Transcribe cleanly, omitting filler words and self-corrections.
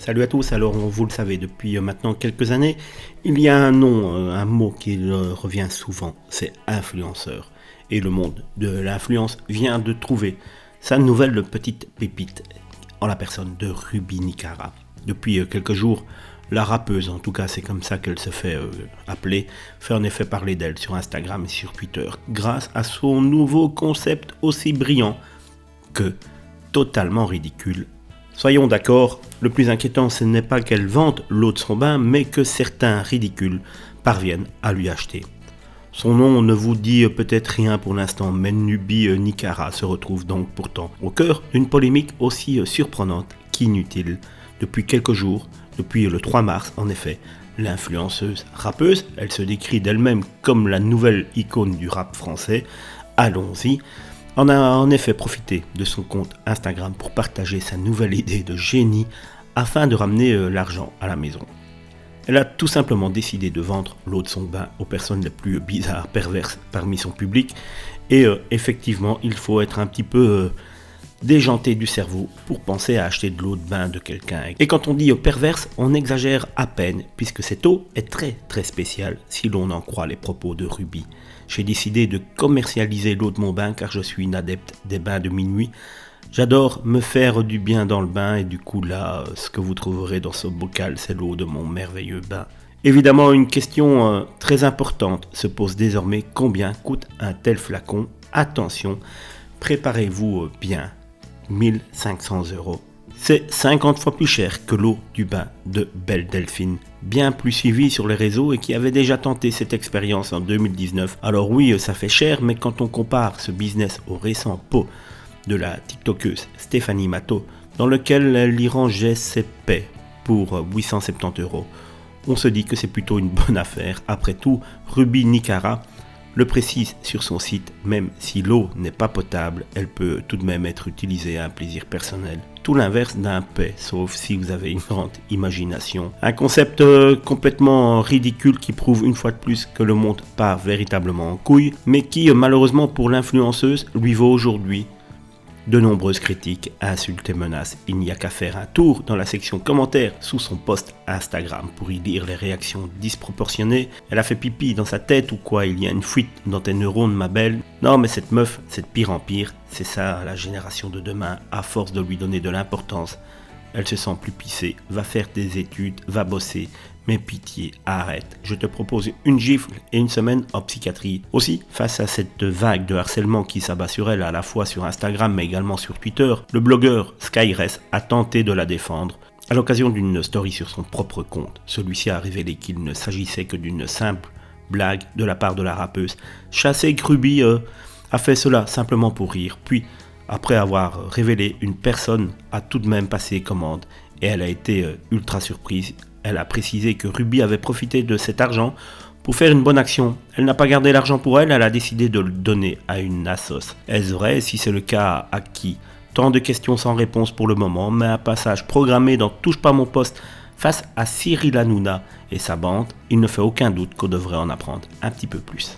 Salut à tous, alors vous le savez, depuis maintenant quelques années, il y a un nom, un mot qui revient souvent, c'est influenceur. Et le monde de l'influence vient de trouver sa nouvelle petite pépite, en la personne de Ruby Nicara. Depuis quelques jours, la rappeuse, en tout cas c'est comme ça qu'elle se fait appeler, fait en effet parler d'elle sur Instagram et sur Twitter, grâce à son nouveau concept aussi brillant que totalement ridicule. Soyons d'accord, le plus inquiétant ce n'est pas qu'elle vante l'eau de son bain, mais que certains ridicules parviennent à lui acheter. Son nom ne vous dit peut-être rien pour l'instant, mais Ruby Nicara se retrouve donc pourtant au cœur d'une polémique aussi surprenante qu'inutile. Depuis quelques jours, depuis le 3 mars en effet, l'influenceuse rappeuse, elle se décrit d'elle-même comme la nouvelle icône du rap français, allons-y, en a en effet profité de son compte Instagram pour partager sa nouvelle idée de génie afin de ramener l'argent à la maison. Elle a tout simplement décidé de vendre l'eau de son bain aux personnes les plus bizarres, perverses parmi son public. Et effectivement, il faut être un petit peu déjanté du cerveau pour penser à acheter de l'eau de bain de quelqu'un. Et quand on dit perverse, on exagère à peine, puisque cette eau est très très spéciale si l'on en croit les propos de Ruby. J'ai décidé de commercialiser l'eau de mon bain car je suis une adepte des bains de minuit. J'adore me faire du bien dans le bain et du coup là, ce que vous trouverez dans ce bocal, c'est l'eau de mon merveilleux bain. Évidemment, une question très importante se pose désormais, combien coûte un tel flacon ? Attention, préparez-vous bien, 1500 €. C'est 50 fois plus cher que l'eau du bain de Belle Delphine, bien plus suivie sur les réseaux et qui avait déjà tenté cette expérience en 2019. Alors oui, ça fait cher, mais quand on compare ce business au récent pot de la TikTokeuse Stéphanie Matteau, dans lequel elle y rangeait ses paix pour 870 €, on se dit que c'est plutôt une bonne affaire. Après tout, Ruby Nicara le précise sur son site, même si l'eau n'est pas potable, elle peut tout de même être utilisée à un plaisir personnel. Tout l'inverse d'un paix, sauf si vous avez une grande imagination. Un concept complètement ridicule qui prouve une fois de plus que le monde part véritablement en couille, mais qui malheureusement pour l'influenceuse lui vaut aujourd'hui de nombreuses critiques, insultes et menaces. Il n'y a qu'à faire un tour dans la section commentaires sous son post Instagram pour y lire les réactions disproportionnées. Elle a fait pipi dans sa tête ou quoi? Il y a une fuite dans tes neurones, ma belle. Non mais cette meuf, c'est de pire en pire. C'est ça la génération de demain. À force de lui donner de l'importance, elle se sent plus pissée, va faire des études, va bosser. Mais pitié, arrête. Je te propose une gifle et une semaine en psychiatrie. Aussi, face à cette vague de harcèlement qui s'abat sur elle à la fois sur Instagram mais également sur Twitter, le blogueur Skyrest a tenté de la défendre. À l'occasion d'une story sur son propre compte, celui-ci a révélé qu'il ne s'agissait que d'une simple blague de la part de la rappeuse. Chassé Ruby a fait cela simplement pour rire. Puis, après avoir révélé, une personne a tout de même passé commande et elle a été ultra surprise. Elle a précisé que Ruby avait profité de cet argent pour faire une bonne action. Elle n'a pas gardé l'argent pour elle, elle a décidé de le donner à une assos. Est-ce vrai? Si c'est le cas, à qui? Tant de questions sans réponse pour le moment, mais un passage programmé dans Touche pas mon poste face à Cyril Hanouna et sa bande, il ne fait aucun doute qu'on devrait en apprendre un petit peu plus.